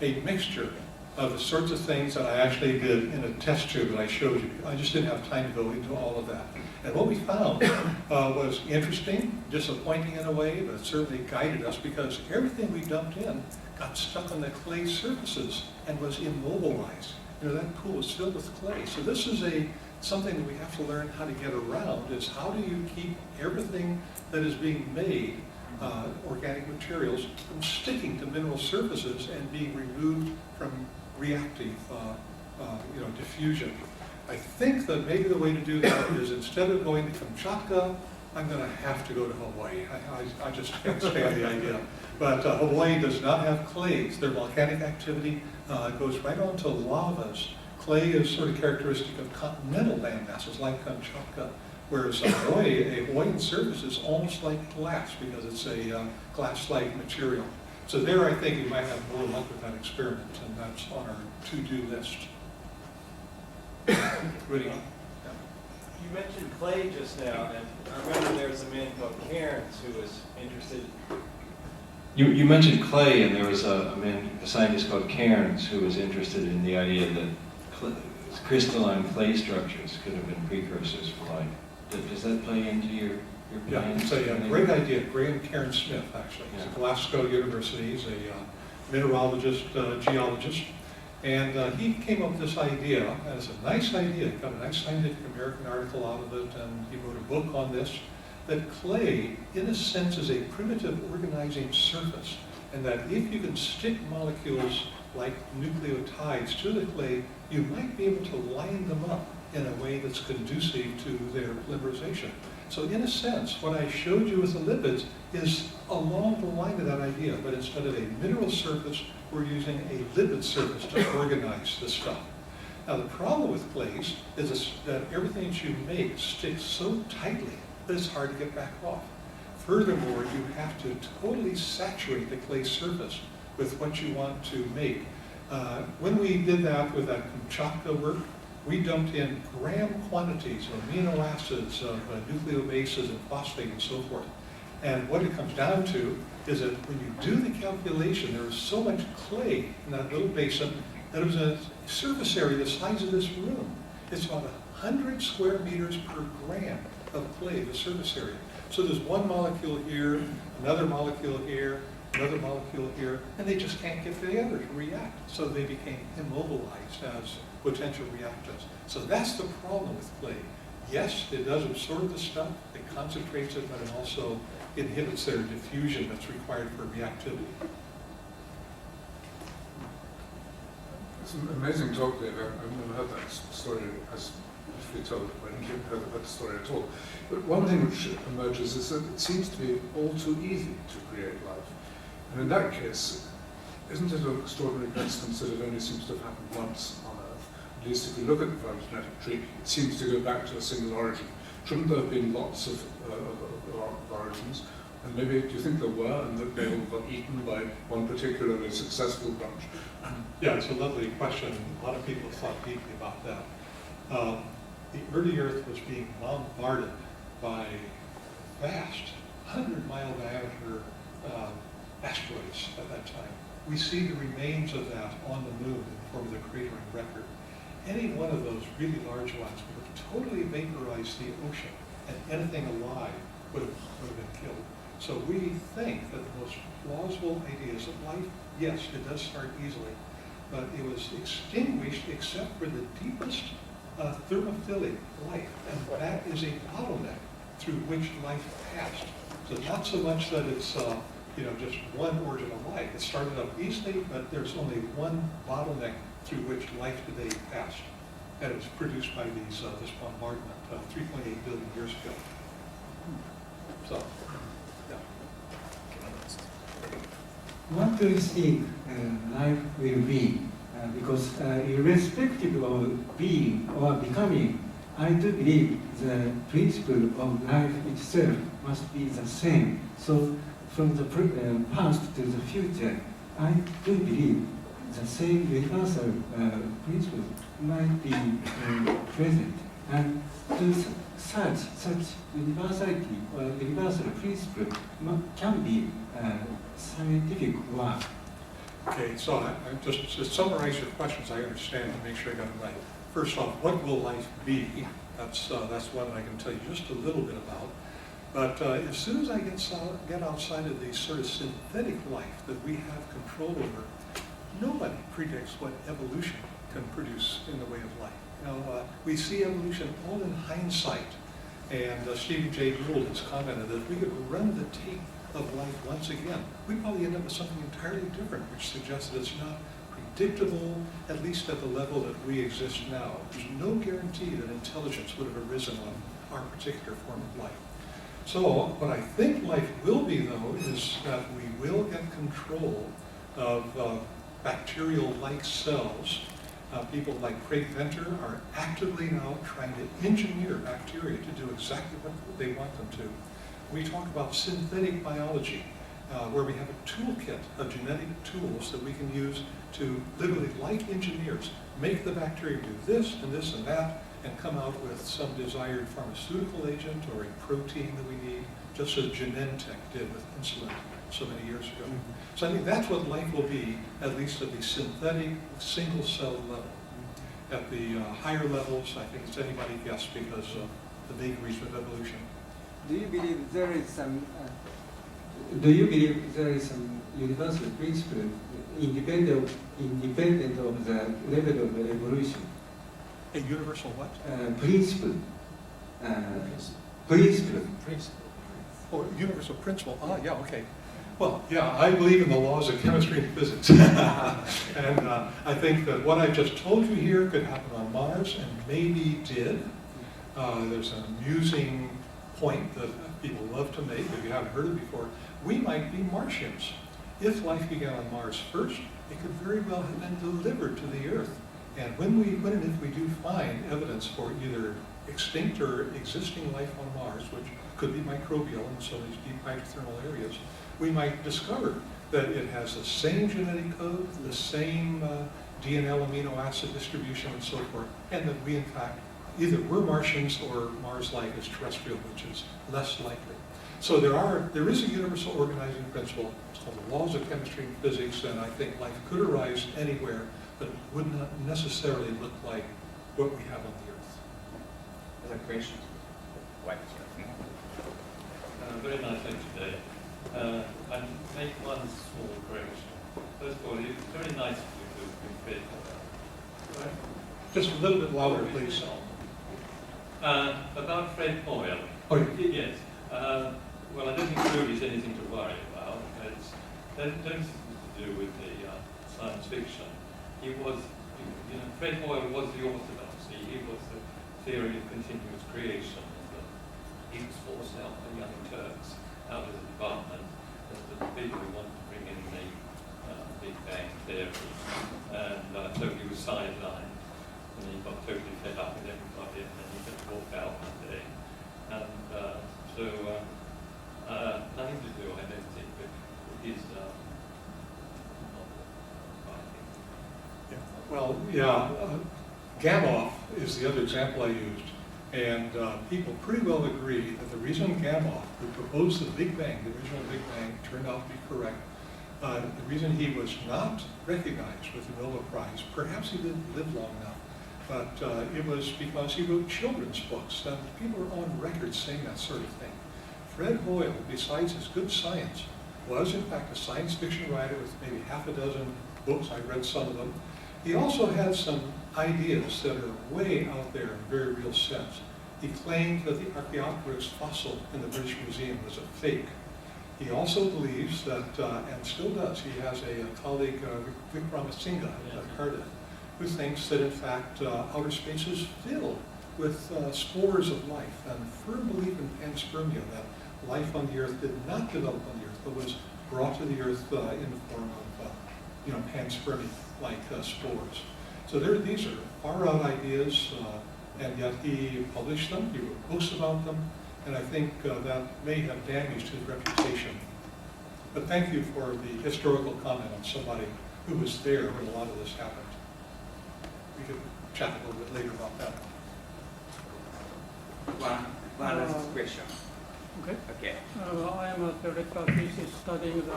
a mixture of the sorts of things that I actually did in a test tube that I showed you. I just didn't have time to go into all of that. And what we found was interesting, disappointing in a way, but it certainly guided us, because everything we dumped in got stuck on the clay surfaces and was immobilized. That pool was filled with clay. So this is something that we have to learn how to get around, is how do you keep everything that is being made, organic materials, from sticking to mineral surfaces and being removed from reactive diffusion. I think that maybe the way to do that is, instead of going to Kamchatka I'm going to have to go to Hawaii. I just can't stand the idea. But Hawaii does not have clays. Their volcanic activity goes right on to lavas. Clay is sort of characteristic of continental land masses like Kamchatka, whereas a Hawaiian surface is almost like glass because it's a glass-like material. So there I think we might have more luck with that experiment, and that's on our to-do list. Really? You mentioned clay just now, and I remember there was a man called Cairns who was interested. You mentioned clay, and there was a scientist called Cairns who was interested in the idea that crystalline clay structures could have been precursors for life. Does that play into your plans? Yeah, it's a great idea. Graham Cairns Smith, actually. He's at Glasgow University. He's a mineralogist, geologist. And he came up with this idea, and it's a nice idea. Got a nice Scientific American article out of it, and he wrote a book on this, that clay, in a sense, is a primitive organizing surface, and that if you can stick molecules like nucleotides to the clay, you might be able to line them up in a way that's conducive to their polymerization. So in a sense, what I showed you with the lipids is along the line of that idea, but instead of a mineral surface, we're using a lipid surface to organize this stuff. Now the problem with clays is that everything that you make sticks so tightly that it's hard to get back off. Furthermore, you have to totally saturate the clay surface with what you want to make. When we did that with that Kamchatka work, we dumped in gram quantities of amino acids, of nucleobases and phosphate and so forth. And what it comes down to is that when you do the calculation, there is so much clay in that little basin that it was a surface area the size of this room. It's about 100 square meters per gram of clay, the surface area. So there's one molecule here, another molecule here, another molecule here, and they just can't get together to react. So they became immobilized as potential reactants. So that's the problem with clay. Yes, it does absorb the stuff, it concentrates it, but it also inhibits their diffusion that's required for reactivity. It's an amazing talk, Dave. I've never heard that story as we told. I didn't hear that story at all. But one thing which emerges is that it seems to be all too easy to create life. And in that case, isn't it an extraordinary coincidence that it only seems to have happened once on Earth? At least if you look at the phylogenetic tree, it seems to go back to a single origin. Shouldn't there have been lots of origins? And maybe, do you think there were, and that they all got eaten by one particularly successful branch? Yeah, it's a lovely question. A lot of people thought deeply about that. The early Earth was being bombarded by vast, 100-mile diameter asteroids at that time. We see the remains of that on the moon in the form of the cratering record. Any one of those really large ones would have totally vaporized the ocean, and anything alive would have been killed. So we think that the most plausible idea is that life, yes, it does start easily, but it was extinguished except for the deepest thermophilic life, and that is a bottleneck through which life passed. So not so much that it's just one origin of life. It started up easily, but there's only one bottleneck through which life today passed, and it was produced by this bombardment 3.8 billion years ago. So, yeah. What do you think life will be? Because irrespective of being or becoming, I do believe the principle of life itself must be the same. So from the past to the future, I do believe the same universal principle might be present. And to such universality or universal principle can be scientific work. Okay, so I just to summarize your questions, I understand to make sure I got it right. First off, what will life be? That's one I can tell you just a little bit about. But as soon as I get outside of the sort of synthetic life that we have control over, nobody predicts what evolution can produce in the way of life. We see evolution all in hindsight. And Stephen Jay Gould has commented that if we could run the tape of life once again, we'd probably end up with something entirely different, which suggests that it's not predictable, at least at the level that we exist now. There's no guarantee that intelligence would have arisen on our particular form of life. So what I think life will be, though, is that we will get control of bacterial-like cells. People like Craig Venter are actively now trying to engineer bacteria to do exactly what they want them to. We talk about synthetic biology, where we have a toolkit of genetic tools that we can use to literally, like engineers, make the bacteria do this and that, and come out with some desired pharmaceutical agent or a protein that we need, just as Genentech did with insulin so many years ago. So I think that's what life will be, at least at the synthetic single-cell level. At the higher levels, I think it's anybody's guess because of the vagaries of evolution. Do you believe there is some universal principle independent of the level of evolution? A universal what? Principle. Oh, universal principle. Ah, yeah, okay. Well, yeah, I believe in the laws of chemistry and physics. And I think that what I just told you here could happen on Mars, and maybe did. There's an amusing point that people love to make, if you haven't heard it before. We might be Martians. If life began on Mars first, it could very well have been delivered to the Earth. And when and if we do find evidence for either extinct or existing life on Mars, which could be microbial in some of these deep hydrothermal areas, we might discover that it has the same genetic code, the same DNL amino acid distribution and so forth, and that we in fact either we're Martians or Mars-like is terrestrial, which is less likely. So there is a universal organizing principle. It's called the laws of chemistry and physics, and I think life could arise anywhere, but it would not necessarily look like what we have on the Earth. Other questions? White. Very nice lecture today. I'll make one small correction. First of all, it's very nice of you to have been fed. Just a little bit louder, please. About Fred Hoyle. Oh, yes. Well, I don't think really is anything to worry about. Don't think to do with the science fiction. He was, Fred Hoyle was the orthodoxy. He was the theory of continuous creation. He was forced out by the Young Turks out of the department as the people who wanted to bring in the Big Bang theory. And so he was sidelined, and he got totally fed up with everybody, and then he just walked out one day. And nothing to do, I don't think, with his well, yeah, Gamow is the other example I used. And people pretty well agree that the reason Gamow, who proposed the Big Bang, the original Big Bang, turned out to be correct, the reason he was not recognized with the Nobel Prize, perhaps he didn't live long enough, but it was because he wrote children's books, and people are on record saying that sort of thing. Fred Hoyle, besides his good science, was in fact a science fiction writer with maybe half a dozen books. I read some of them. He also had some ideas that are way out there in a very real sense. He claimed that the Archaeopteryx fossil in the British Museum was a fake. He also believes that, and still does, he has a colleague, Vikramasinghe at Cardiff, who thinks that in fact outer space is filled with spores of life, and firm belief in panspermia, that life on the Earth did not develop on the Earth, but was brought to the Earth in the form of panspermia-like spores. So these are far-out ideas, and yet he published them, he wrote books about them, and I think that may have damaged his reputation. But thank you for the historical comment on somebody who was there when a lot of this happened. We could chat a little bit later about that. One last question. Okay. Okay. I am a theoretical thesis studying the.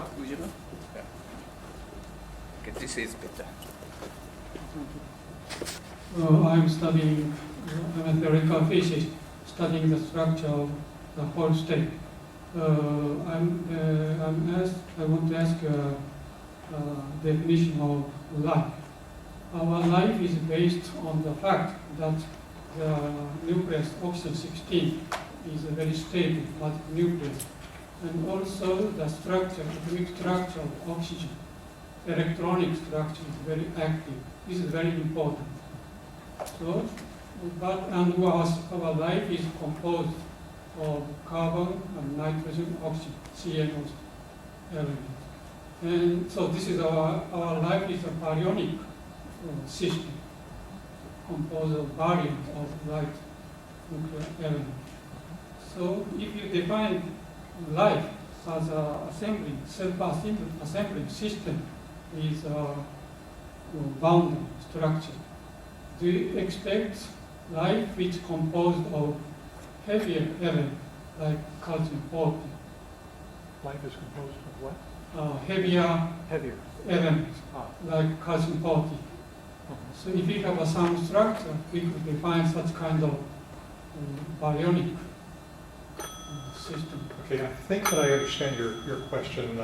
Okay, this is better. I'm a theoretical thesis studying the structure of the whole state. I want to ask definition of life. Our life is based on the fact that the nucleus oxygen-16 is a very stable nucleus, and also the structure, atomic structure of oxygen, electronic structure is very active. This is very important. So, our life is composed of carbon and nitrogen, oxygen, CNO elements. And so this is our life is a baryonic system composed of baryons of light nuclear elements. So if you define life as a self-assembling system with a boundary structure, do you expect life which is composed of heavier elements like calcium-40? Life is composed of what? Heavier elements Ah. like calcium-40. So if we have some structure, we could define such kind of baryonic system. Okay, I think that I understand your question.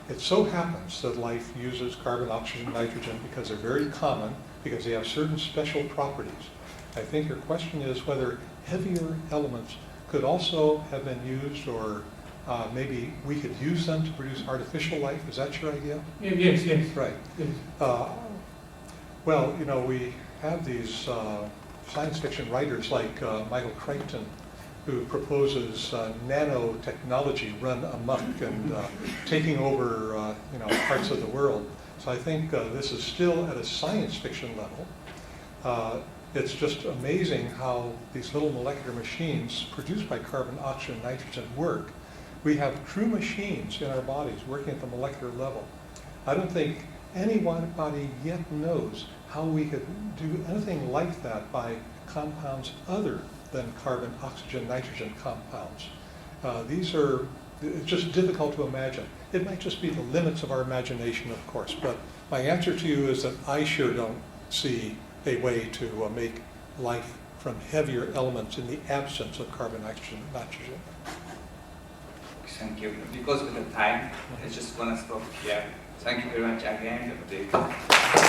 It so happens that life uses carbon, oxygen, nitrogen because they're very common, because they have certain special properties. I think your question is whether heavier elements could also have been used, or maybe we could use them to produce artificial life. Is that your idea? Yes. Right. Yes. Well, you know, we have these science fiction writers like Michael Crichton, who proposes nanotechnology run amok and taking over parts of the world. So I think this is still at a science fiction level. It's just amazing how these little molecular machines produced by carbon, oxygen, nitrogen work. We have true machines in our bodies working at the molecular level. I don't think anybody yet knows how we could do anything like that by compounds other than carbon, oxygen, nitrogen compounds. It's just difficult to imagine. It might just be the limits of our imagination, of course, but my answer to you is that I sure don't see a way to make life from heavier elements in the absence of carbon, oxygen, and nitrogen. Thank you. Because of the time, I just want to stop here. Thank you very much again.